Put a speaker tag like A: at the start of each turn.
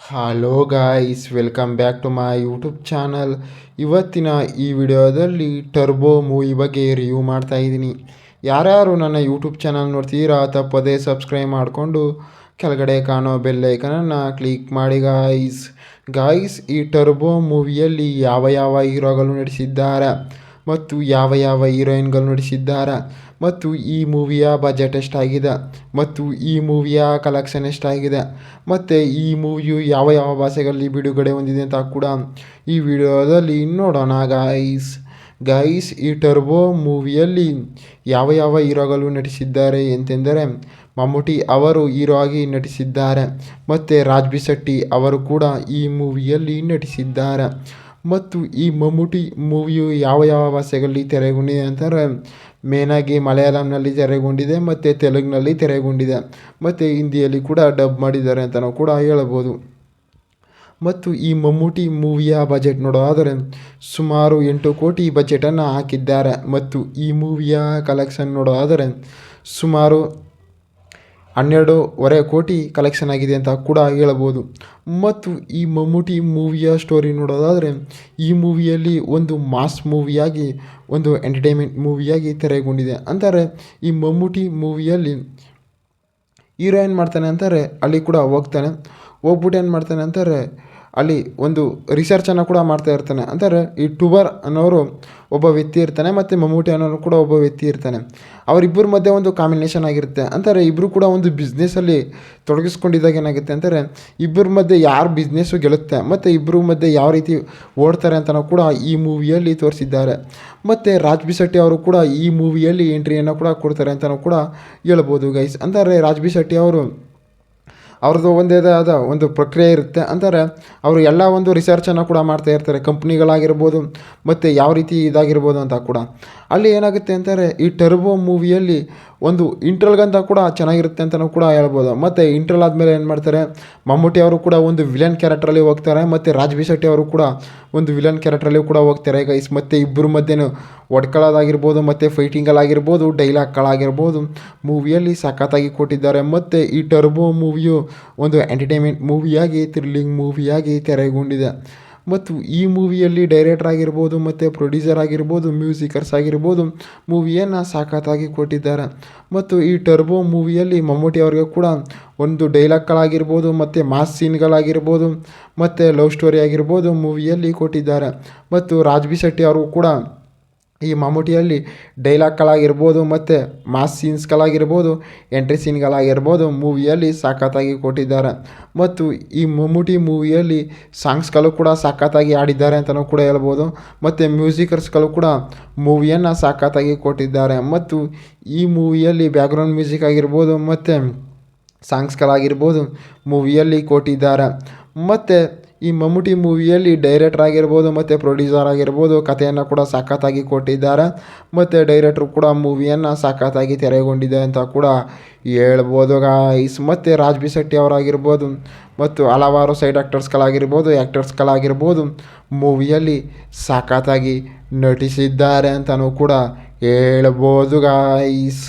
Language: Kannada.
A: Hello guys, welcome back to my YouTube channel. ಇವತ್ತಿನ ಈ ವಿಡಿಯೋದಲ್ಲಿ ಟರ್ಬೋ ಮೂವಿ ಬಗ್ಗೆ ರಿವ್ಯೂ ಮಾಡ್ತಾ ಇದ್ದೀನಿ. ಯಾರ್ಯಾರು ನನ್ನ ಯೂಟ್ಯೂಬ್ ಚಾನಲ್ ನೋಡ್ತೀರಾ ತಪ್ಪದೇ ಸಬ್ಸ್ಕ್ರೈಬ್ ಮಾಡಿಕೊಂಡು ಕೆಳಗಡೆ ಕಾಣೋ ಬೆಲ್ಲೈಕನನ್ನು ಕ್ಲಿಕ್ ಮಾಡಿ ಗಾಯ್ಸ್. ಈ ಟರ್ಬೋ ಮೂವಿಯಲ್ಲಿ ಯಾವ ಹೀರೋಗಳು ನಟಿಸಿದ್ದಾರೆ ಮತ್ತು ಯಾವ ಹೀರೋಯಿನ್ಗಳು ನಟಿಸಿದ್ದಾರೆ ಮತ್ತು ಈ ಮೂವಿಯ ಬಜೆಟ್ ಎಷ್ಟಾಗಿದೆ ಮತ್ತು ಈ ಮೂವಿಯ ಕಲೆಕ್ಷನ್ ಎಷ್ಟಾಗಿದೆ ಮತ್ತು ಈ ಮೂವಿಯು ಯಾವ ಭಾಷೆಗಳಲ್ಲಿ ಬಿಡುಗಡೆ ಹೊಂದಿದೆ ಅಂತ ಕೂಡ ಈ ವಿಡಿಯೋದಲ್ಲಿ ನೋಡೋಣ ಗಾಯ್ಸ್. ಈ ಟರ್ಬೋ ಮೂವಿಯಲ್ಲಿ ಯಾವ ಹೀರೋಗಳು ನಟಿಸಿದ್ದಾರೆ ಎಂತೆಂದರೆ ಮಮ್ಮೂಟಿ ಅವರು ಹೀರೋ ಆಗಿ ನಟಿಸಿದ್ದಾರೆ ಮತ್ತು ರಾಜ್ಬಿ ಶೆಟ್ಟಿ ಅವರು ಕೂಡ ಈ ಮೂವಿಯಲ್ಲಿ ನಟಿಸಿದ್ದಾರೆ. ಮತ್ತು ಈ ಮಮ್ಮೂಟಿ ಮೂವಿಯು ಯಾವ ಭಾಷೆಗಳಲ್ಲಿ ತೆರೆಗೊಂಡಿದೆ ಅಂತಾರೆ ಮೇನಾಗಿ ಮಲಯಾಳಂನಲ್ಲಿ ತೆರೆಗೊಂಡಿದೆ ಮತ್ತು ತೆಲುಗಿನಲ್ಲಿ ತೆರೆಗೊಂಡಿದೆ ಮತ್ತು ಹಿಂದಿಯಲ್ಲಿ ಕೂಡ ಡಬ್ ಮಾಡಿದ್ದಾರೆ ಅಂತಲೂ ಕೂಡ ಹೇಳಬಹುದು. ಮತ್ತು ಈ ಮಮ್ಮೂಟಿ ಮೂವಿಯ ಬಜೆಟ್ ನೋಡೋದಾದರೆ ಸುಮಾರು 8 ಕೋಟಿ ಬಜೆಟನ್ನು ಹಾಕಿದ್ದಾರೆ ಮತ್ತು ಈ ಮೂವಿಯ ಕಲೆಕ್ಷನ್ ನೋಡೋದಾದರೆ ಸುಮಾರು 12.5 ಕೋಟಿ ಕಲೆಕ್ಷನ್ ಆಗಿದೆ ಅಂತ ಕೂಡ ಹೇಳಬಹುದು. ಮತ್ತು ಈ ಮಮ್ಮೂಟಿ ಮೂವಿಯ ಸ್ಟೋರಿ ನೋಡೋದಾದರೆ ಈ ಮೂವಿಯಲ್ಲಿ ಒಂದು ಮಾಸ್ ಮೂವಿಯಾಗಿ ಒಂದು ಎಂಟರ್ಟೈನ್ಮೆಂಟ್ ಮೂವಿಯಾಗಿ ತೆರೆಗೊಂಡಿದೆ. ಅಂತಾರೆ ಈ ಮಮ್ಮೂಟಿ ಮೂವಿಯಲ್ಲಿ ಹೀರೋ ಏನು ಮಾಡ್ತಾನೆ ಅಂತಾರೆ ಅಲ್ಲಿ ಕೂಡ ಹೋಗ್ಬಿಟ್ಟು ಏನು ಮಾಡ್ತಾನೆ ಅಂತಾರೆ ಅಲ್ಲಿ ಒಂದು ರಿಸರ್ಚನ್ನು ಕೂಡ ಮಾಡ್ತಾ ಇರ್ತಾನೆ. ಅಂತಾರೆ ಈ ಟುಬರ್ ಅನ್ನೋರು ಒಬ್ಬ ವ್ಯಕ್ತಿ ಇರ್ತಾನೆ ಮತ್ತು ಮಮ್ಮೂಟಿ ಅನ್ನೋರು ಕೂಡ ಒಬ್ಬ ವ್ಯಕ್ತಿ ಇರ್ತಾನೆ. ಅವರಿಬ್ಬರ ಮಧ್ಯೆ ಒಂದು ಕಾಂಬಿನೇಷನ್ ಆಗಿರುತ್ತೆ. ಅಂತಾರೆ ಇಬ್ಬರು ಕೂಡ ಒಂದು ಬಿಸ್ನೆಸ್ಸಲ್ಲಿ ತೊಡಗಿಸ್ಕೊಂಡಿದ್ದಾಗ ಏನಾಗುತ್ತೆ ಅಂತಾರೆ ಇಬ್ಬರ ಮಧ್ಯೆ ಯಾರು ಬಿಸ್ನೆಸ್ಸು ಗೆಲ್ಲುತ್ತೆ ಮತ್ತು ಇಬ್ಬರ ಮಧ್ಯೆ ಯಾವ ರೀತಿ ಓಡ್ತಾರೆ ಅಂತಲೂ ಕೂಡ ಈ ಮೂವಿಯಲ್ಲಿ ತೋರಿಸಿದ್ದಾರೆ. ಮತ್ತು ರಾಜ್ಬಿ ಶೆಟ್ಟಿ ಅವರು ಕೂಡ ಈ ಮೂವಿಯಲ್ಲಿ ಎಂಟ್ರಿಯನ್ನು ಕೂಡ ಕೊಡ್ತಾರೆ ಅಂತಲೂ ಕೂಡ ಹೇಳ್ಬೋದು ಗೈಸ್. ಅಂತಾರೆ ರಾಜ್ಬಿ ಶೆಟ್ಟಿ ಅವ್ರದ್ದು ಒಂದೇ ಆದ ಒಂದು ಪ್ರಕ್ರಿಯೆ ಇರುತ್ತೆ. ಅಂತಾರೆ ಅವರು ಎಲ್ಲ ಒಂದು ರಿಸರ್ಚನ್ನು ಕೂಡ ಮಾಡ್ತಾ ಇರ್ತಾರೆ, ಕಂಪ್ನಿಗಳಾಗಿರ್ಬೋದು ಮತ್ತು ಯಾವ ರೀತಿ ಇದಾಗಿರ್ಬೋದು ಅಂತ ಕೂಡ. ಅಲ್ಲಿ ಏನಾಗುತ್ತೆ ಅಂತಾರೆ ಈ ಟರ್ಬೋ ಮೂವಿಯಲ್ಲಿ ಒಂದು ಇಂಟ್ರಲ್ಗಂತ ಕೂಡ ಚೆನ್ನಾಗಿರುತ್ತೆ ಅಂತಲೂ ಕೂಡ ಹೇಳ್ಬೋದು. ಮತ್ತು ಇಂಟ್ರಲ್ ಆದಮೇಲೆ ಏನು ಮಾಡ್ತಾರೆ ಮಮ್ಮೂಟಿ ಅವರು ಕೂಡ ಒಂದು ವಿಲನ್ ಕ್ಯಾರೆಕ್ಟ್ರಲ್ಲಿ ಹೋಗ್ತಾರೆ ಮತ್ತು ರಾಜ್ಬಿ ಶೆಟ್ಟಿ ಅವರು ಕೂಡ ಒಂದು ವಿಲನ್ ಕ್ಯಾರೆಕ್ಟ್ರಲ್ಲಿ ಕೂಡ ಹೋಗ್ತಾರೆ ಗೈಸ್. ಮತ್ತು ಇಬ್ಬರ ಮಧ್ಯೆನೂ ಹೊಡ್ಕೊಳ್ಳೋದಾಗಿರ್ಬೋದು ಮತ್ತು ಫೈಟಿಂಗಲ್ಲಾಗಿರ್ಬೋದು ಡೈಲಾಗ್ಗಳಾಗಿರ್ಬೋದು ಮೂವಿಯಲ್ಲಿ ಸಖತ್ತಾಗಿ ಕೊಟ್ಟಿದ್ದಾರೆ. ಮತ್ತು ಈ ಟರ್ಬೋ ಮೂವಿಯು ಒಂದು ಎಂಟರ್ಟೈನ್ಮೆಂಟ್ ಮೂವಿಯಾಗಿ ಥ್ರಿಲ್ಲಿಂಗ್ ಮೂವಿಯಾಗಿ ತೆರೆಗೊಂಡಿದೆ. ಮತ್ತು ಈ ಮೂವಿಯಲ್ಲಿ ಡೈರೆಕ್ಟರ್ ಆಗಿರ್ಬೋದು ಮತ್ತು ಪ್ರೊಡ್ಯೂಸರ್ ಆಗಿರ್ಬೋದು ಮ್ಯೂಸಿಕರ್ಸ್ ಆಗಿರ್ಬೋದು ಮೂವಿಯನ್ನು ಸಖತ್ತಾಗಿ ಕೊಟ್ಟಿದ್ದಾರೆ. ಮತ್ತು ಈ ಟರ್ಬೋ ಮೂವಿಯಲ್ಲಿ ಮಮ್ಮೂಟಿ ಅವರಿಗೆ ಕೂಡ ಒಂದು ಡೈಲಾಗ್ಗಳಾಗಿರ್ಬೋದು ಮತ್ತು ಮಾಸ್ ಸೀನ್ಗಳಾಗಿರ್ಬೋದು ಮತ್ತು ಲವ್ ಸ್ಟೋರಿ ಆಗಿರ್ಬೋದು ಮೂವಿಯಲ್ಲಿ ಕೊಟ್ಟಿದ್ದಾರೆ. ಮತ್ತು ರಾಜ್ಬಿ ಶೆಟ್ಟಿ ಅವರು ಕೂಡ ಈ ಮಮ್ಮೂಟಿಯಲ್ಲಿ ಡೈಲಾಗ್ಗಳಾಗಿರ್ಬೋದು ಮತ್ತು ಮಾಸ್ ಸೀನ್ಸ್ಗಳಾಗಿರ್ಬೋದು ಎಂಟ್ರಿ ಸೀನ್ಗಳಾಗಿರ್ಬೋದು ಮೂವಿಯಲ್ಲಿ ಸಖತ್ತಾಗಿ ಕೊಟ್ಟಿದ್ದಾರೆ. ಮತ್ತು ಈ ಮಮ್ಮೂಟಿ ಮೂವಿಯಲ್ಲಿ ಸಾಂಗ್ಸ್ಗಳು ಕೂಡ ಸಖತ್ತಾಗಿ ಆಡಿದ್ದಾರೆ ಅಂತಲೂ ಕೂಡ ಹೇಳ್ಬೋದು. ಮತ್ತು ಮ್ಯೂಸಿಕರ್ಸ್ಗಳು ಕೂಡ ಮೂವಿಯನ್ನು ಸಖತ್ತಾಗಿ ಕೊಟ್ಟಿದ್ದಾರೆ. ಮತ್ತು ಈ ಮೂವಿಯಲ್ಲಿ ಬ್ಯಾಕ್ಗ್ರೌಂಡ್ ಮ್ಯೂಸಿಕ್ ಆಗಿರ್ಬೋದು ಮತ್ತು ಸಾಂಗ್ಸ್ಗಳಾಗಿರ್ಬೋದು ಮೂವಿಯಲ್ಲಿ ಕೊಟ್ಟಿದ್ದಾರೆ. ಮತ್ತು ಈ ಮಮ್ಮೂಟಿ ಮೂವಿಯಲ್ಲಿ ಡೈರೆಕ್ಟರ್ ಆಗಿರ್ಬೋದು ಮತ್ತು ಪ್ರೊಡ್ಯೂಸರ್ ಆಗಿರ್ಬೋದು ಕಥೆಯನ್ನು ಕೂಡ ಸಖತ್ತಾಗಿ ಕೊಟ್ಟಿದ್ದಾರೆ. ಮತ್ತು ಡೈರೆಕ್ಟ್ರು ಕೂಡ ಮೂವಿಯನ್ನು ಸಖತ್ತಾಗಿ ತೆರೆಗೊಂಡಿದೆ ಅಂತ ಕೂಡ ಹೇಳ್ಬೋದು ಗಾಯ್ಸ್. ಮತ್ತು ರಾಜ್ಬಿ ಶೆಟ್ಟಿ ಅವರಾಗಿರ್ಬೋದು ಮತ್ತು ಹಲವಾರು ಸೈಡ್ ಆ್ಯಕ್ಟರ್ಸ್ಗಳಾಗಿರ್ಬೋದು ಮೂವಿಯಲ್ಲಿ ಸಖತ್ತಾಗಿ ನಟಿಸಿದ್ದಾರೆ ಅಂತಲೂ ಕೂಡ ಹೇಳ್ಬೋದು ಗಾಯ್ಸ್.